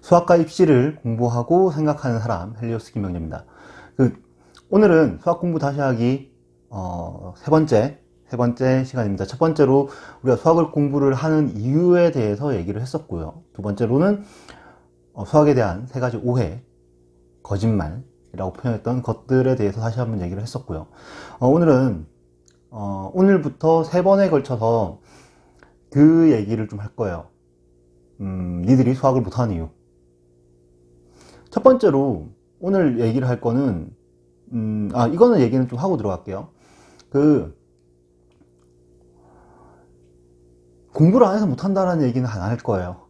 수학과 입시를 공부하고 생각하는 사람 헬리오스 김명재입니다. 오늘은 수학 공부 다시 하기 세 번째 시간입니다. 첫 번째로 우리가 수학을 공부를 하는 이유에 대해서 얘기를 했었고요. 두 번째로는 수학에 대한 세 가지 오해, 거짓말이라고 표현했던 것들에 대해서 다시 한번 얘기를 했었고요. 오늘은 오늘부터 세 번에 걸쳐서 그 얘기를 좀 할 거예요. 니들이 수학을 못하는 이유. 첫 번째로 오늘 얘기를 할 거는 이거는 얘기는 좀 하고 들어갈게요. 공부를 안 해서 못한다라는 얘기는 안 할 거예요.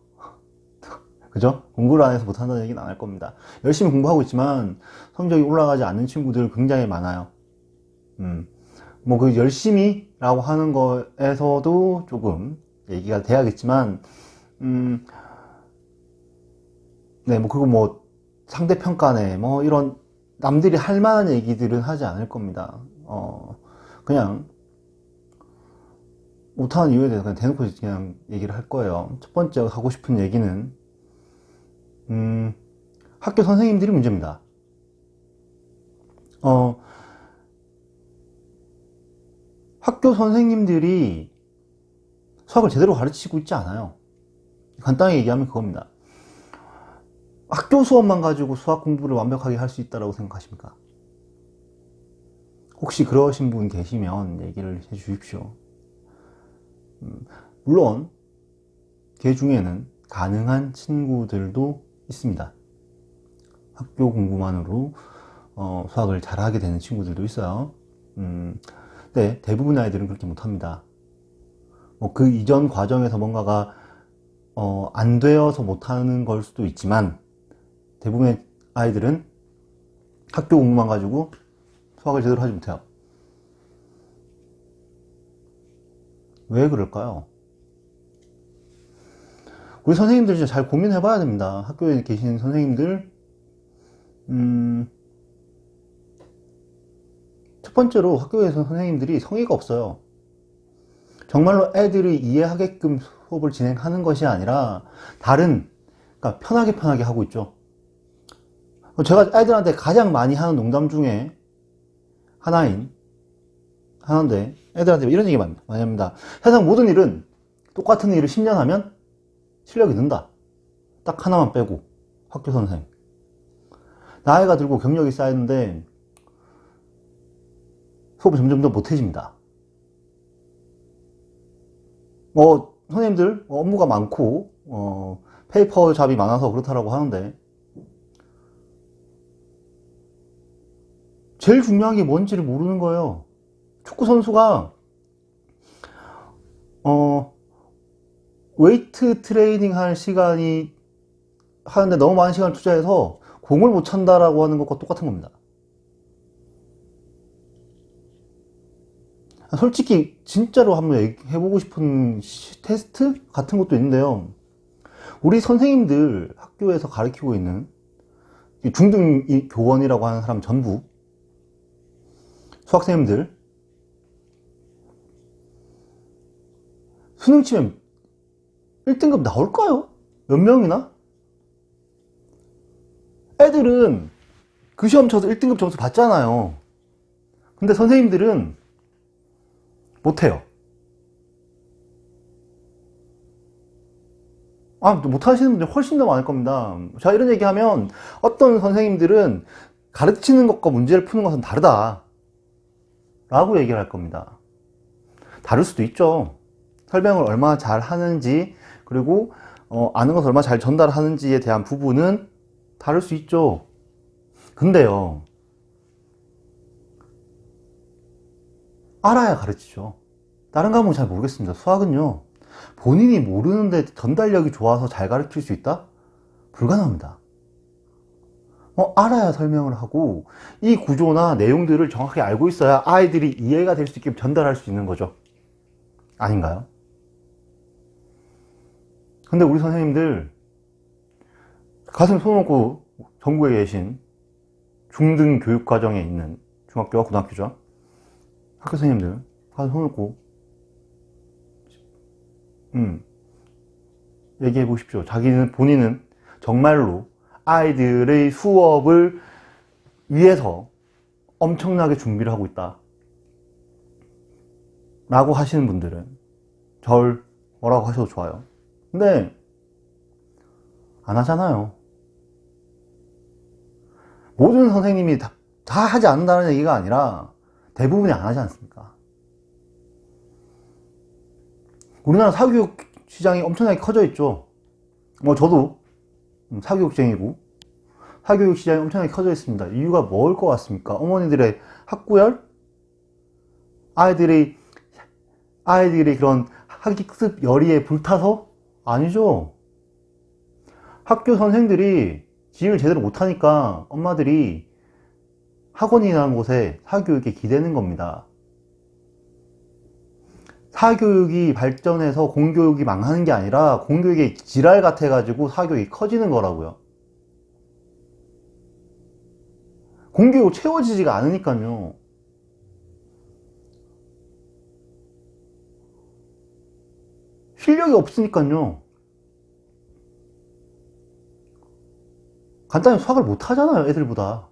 그죠? 공부를 안 해서 못한다는 얘기는 안 할 겁니다. 열심히 공부하고 있지만 성적이 올라가지 않는 친구들 굉장히 많아요. 그 열심히라고 하는 거에서도 조금 얘기가 돼야겠지만, 그리고 상대평가네, 이런 남들이 할 만한 얘기들은 하지 않을 겁니다. 그냥 못하는 이유에 대해서 그냥 대놓고 그냥 얘기를 할 거예요. 첫 번째 하고 싶은 얘기는 학교 선생님들이 문제입니다. 학교 선생님들이 수학을 제대로 가르치고 있지 않아요. 간단하게 얘기하면 그겁니다. 학교 수업만 가지고 수학 공부를 완벽하게 할 수 있다고 생각하십니까? 혹시 그러신 분 계시면 얘기를 해 주십시오. 물론 그 중에는 가능한 친구들도 있습니다. 학교 공부만으로 수학을 잘하게 되는 친구들도 있어요. 네, 대부분의 아이들은 그렇게 못합니다. 그 이전 과정에서 뭔가가 안 되어서 못하는 걸 수도 있지만, 대부분의 아이들은 학교 공부만 가지고 수학을 제대로 하지 못해요. 왜 그럴까요? 우리 선생님들 진짜 잘 고민해 봐야 됩니다. 학교에 계신 선생님들, 첫 번째로 학교에서 선생님들이 성의가 없어요. 정말로 애들이 이해하게끔 수업을 진행하는 것이 아니라 그러니까 편하게 하고 있죠. 제가 애들한테 가장 많이 하는 농담 중에 하나인데, 애들한테 이런 얘기 많이 합니다. 세상 모든 일은 똑같은 일을 10년 하면 실력이 는다. 딱 하나만 빼고, 학교 선생. 나이가 들고 경력이 쌓이는데 수업이 점점 더 못해집니다. 선생님들 업무가 많고 페이퍼 잡이 많아서 그렇다라고 하는데, 제일 중요한 게 뭔지를 모르는 거예요. 축구 선수가 웨이트 트레이닝 할 시간이 하는데 너무 많은 시간을 투자해서 공을 못 찬다라고 하는 것과 똑같은 겁니다. 솔직히 진짜로 한번 해보고 싶은 테스트 같은 것도 있는데요. 우리 선생님들, 학교에서 가르치고 있는 중등 교원이라고 하는 사람 전부, 수학생님들, 수능 치면 1등급 나올까요? 몇 명이나? 애들은 그 시험 쳐서 1등급 점수 받잖아요. 근데 선생님들은 못해요. 못하시는 분들 훨씬 더 많을 겁니다. 자, 이런 얘기하면 어떤 선생님들은 가르치는 것과 문제를 푸는 것은 다르다 라고 얘기를 할 겁니다. 다를 수도 있죠. 설명을 얼마나 잘 하는지, 그리고 아는 것을 얼마나 잘 전달하는지에 대한 부분은 다를 수 있죠. 근데요, 알아야 가르치죠. 다른 과목은 잘 모르겠습니다. 수학은요, 본인이 모르는데 전달력이 좋아서 잘 가르칠 수 있다? 불가능합니다. 알아야 설명을 하고, 이 구조나 내용들을 정확히 알고 있어야 아이들이 이해가 될 수 있게 전달할 수 있는 거죠. 아닌가요? 근데 우리 선생님들, 가슴 손 얹고 전국에 계신 중등 교육과정에 있는 중학교와 고등학교죠. 학교 선생님들, 가슴 손 얹고 얘기해 보십시오. 본인은 정말로 아이들의 수업을 위해서 엄청나게 준비를 하고 있다 라고 하시는 분들은 절 뭐라고 하셔도 좋아요. 근데 안 하잖아요. 모든 선생님이 다 하지 않는다는 얘기가 아니라 대부분이 안 하지 않습니까? 우리나라 사교육 시장이 엄청나게 커져 있죠. 저도 사교육생이고 사교육 시장이 엄청나게 커져 있습니다. 이유가 뭐일 것 같습니까? 어머니들의 학구열? 아이들이 그런 학습 열의에 불타서? 아니죠. 학교 선생들이 지휘를 제대로 못하니까 엄마들이 학원이라는 곳에 사교육에 기대는 겁니다. 사교육이 발전해서 공교육이 망하는 게 아니라 공교육이 지랄 같아가지고 사교육이 커지는 거라고요. 공교육 채워지지가 않으니까요. 실력이 없으니까요. 간단히 수학을 못하잖아요, 애들보다.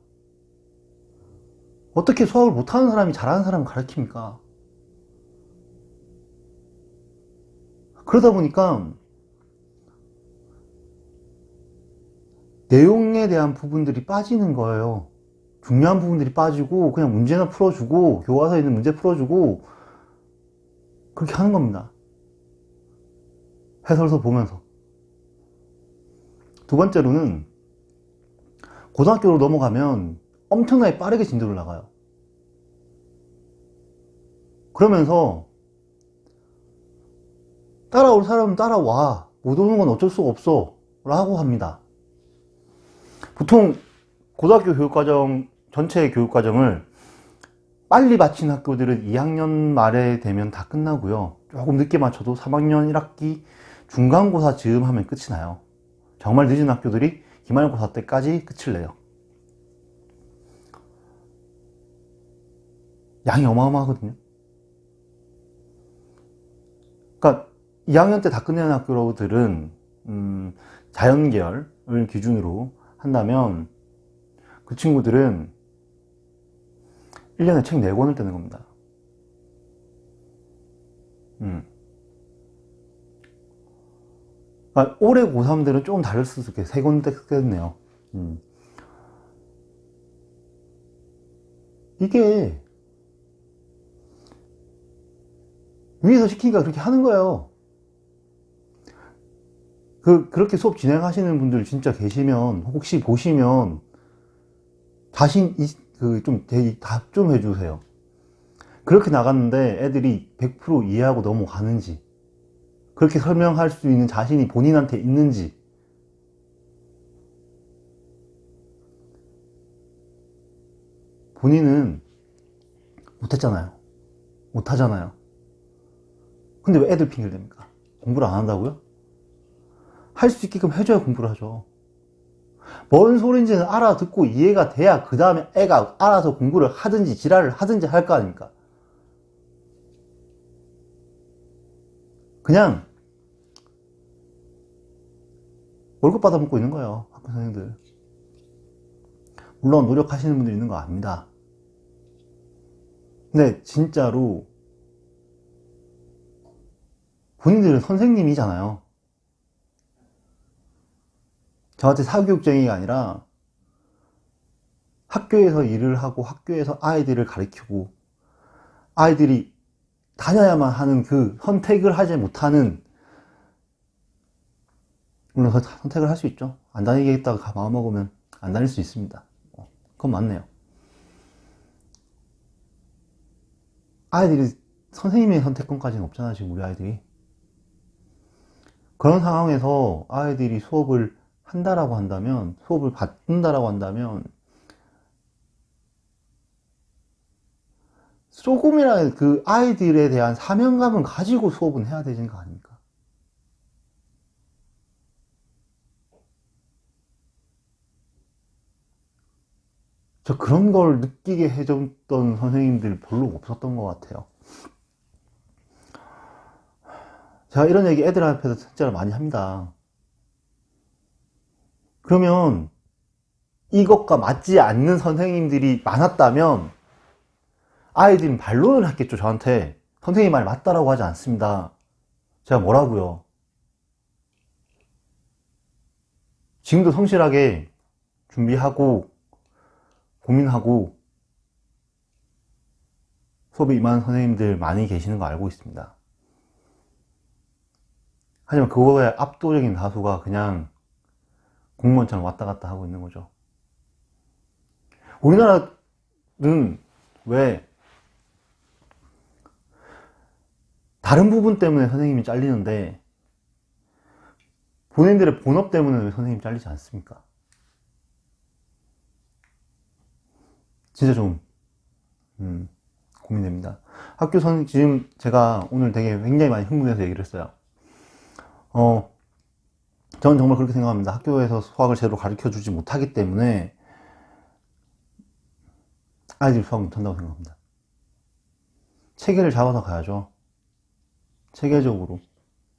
어떻게 수학을 못하는 사람이 잘하는 사람을 가르칩니까? 그러다 보니까 내용에 대한 부분들이 빠지는 거예요. 중요한 부분들이 빠지고 그냥 문제나 풀어주고 교과서에 있는 문제 풀어주고 그렇게 하는 겁니다. 해설서 보면서. 두 번째로는 고등학교로 넘어가면 엄청나게 빠르게 진도를 나가요. 그러면서 따라올 사람은 따라와, 못 오는 건 어쩔 수가 없어 라고 합니다. 보통 고등학교 교육과정 전체 교육과정을 빨리 마친 학교들은 2학년 말에 되면 다 끝나고요. 조금 늦게 마쳐도 3학년 1학기 중간고사 즈음 하면 끝이 나요. 정말 늦은 학교들이 기말고사 때까지 끝을 내요. 양이 어마어마하거든요. 그러니까 2학년 때 다 끝내는 학교들은 자연계열을 기준으로 한다면 그 친구들은 1년에 책 4권을 떼는 겁니다. 그러니까 올해 고3들은 조금 다를 수도 있겠어요. 3권 떼겠네요. 이게 위에서 시키니까 그렇게 하는 거예요. 그렇게 수업 진행하시는 분들 진짜 계시면 혹시 보시면 자신 답 좀 해주세요. 그렇게 나갔는데 애들이 100% 이해하고 넘어가는지, 그렇게 설명할 수 있는 자신이 본인한테 있는지. 본인은 못했잖아요. 못하잖아요. 근데 왜 애들 핑계를 댑니까? 공부를 안 한다고요? 할 수 있게끔 해줘야 공부를 하죠. 뭔 소린지는 알아듣고 이해가 돼야 그 다음에 애가 알아서 공부를 하든지 지랄을 하든지 할 거 아닙니까? 그냥 월급 받아먹고 있는 거예요, 학교 선생님들. 물론 노력하시는 분들이 있는 거 압니다. 근데 진짜로 본인들은 선생님이잖아요. 저한테 사교육쟁이가 아니라 학교에서 일을 하고 학교에서 아이들을 가르치고 아이들이 다녀야만 하는 그 선택을 하지 못하는, 물론 선택을 할 수 있죠. 안 다니겠다고 마음먹으면 안 다닐 수 있습니다. 그건 맞네요. 아이들이 선생님의 선택권까지는 없잖아, 지금 우리 아이들이. 그런 상황에서 아이들이 수업을 한다라고 한다면, 수업을 받는다라고 한다면 조금이라도 그 아이들에 대한 사명감을 가지고 수업은 해야 되는 거 아닙니까? 저 그런 걸 느끼게 해줬던 선생님들 별로 없었던 것 같아요. 제가 이런 얘기 애들 앞에서 진짜로 많이 합니다. 그러면 이것과 맞지 않는 선생님들이 많았다면 아이들은 반론을 했겠죠. 저한테 선생님 말이 맞다라고 하지 않습니다. 제가 뭐라고요? 지금도 성실하게 준비하고 고민하고 수업에 임하는 선생님들 많이 계시는 거 알고 있습니다. 하지만 그거의 압도적인 다수가 그냥 공무원처럼 왔다 갔다 하고 있는 거죠. 우리나라는 왜 다른 부분 때문에 선생님이 잘리는데 본인들의 본업 때문에 왜 선생님이 잘리지 않습니까? 진짜 좀 고민됩니다. 지금 제가 오늘 되게 굉장히 많이 흥분해서 얘기를 했어요. 저는 정말 그렇게 생각합니다. 학교에서 수학을 제대로 가르쳐 주지 못하기 때문에 아이들이 수학을 못한다고 생각합니다. 체계를 잡아서 가야죠. 체계적으로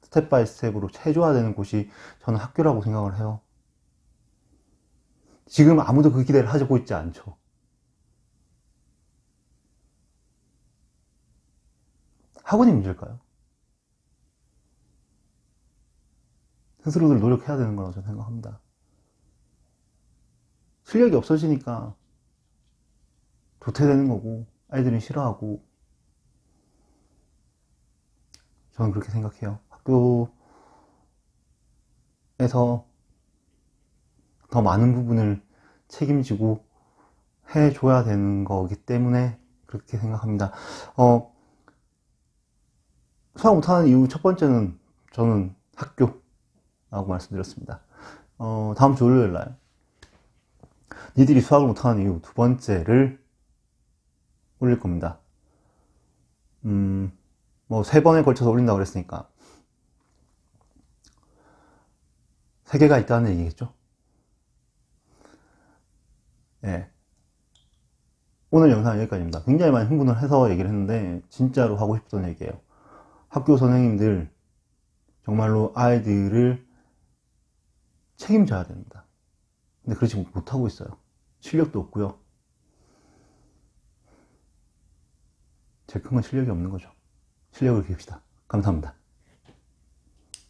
스텝 바이 스텝으로 해줘야 되는 곳이 저는 학교라고 생각을 해요. 지금 아무도 그 기대를 하고 있지 않죠. 학원이 문제일까요? 스스로들 노력해야 되는 거라고 저는 생각합니다. 실력이 없어지니까 도태되는 거고 아이들은 싫어하고 저는 그렇게 생각해요. 학교에서 더 많은 부분을 책임지고 해줘야 되는 거기 때문에 그렇게 생각합니다. 수학 못하는 이유 첫 번째는 저는 학교라고 말씀드렸습니다. 다음 주 월요일 날 니들이 수학을 못하는 이유 두 번째를 올릴 겁니다. 뭐 3번에 걸쳐서 올린다고 그랬으니까 3개가 있다는 얘기겠죠. 예. 오늘 영상은 여기까지입니다. 굉장히 많이 흥분을 해서 얘기를 했는데 진짜로 하고 싶던 얘기예요. 학교 선생님들 정말로 아이들을 책임져야 됩니다. 근데 그렇지 못하고 있어요. 실력도 없고요. 제일 큰 건 실력이 없는 거죠. 실력을 기릅시다. 감사합니다.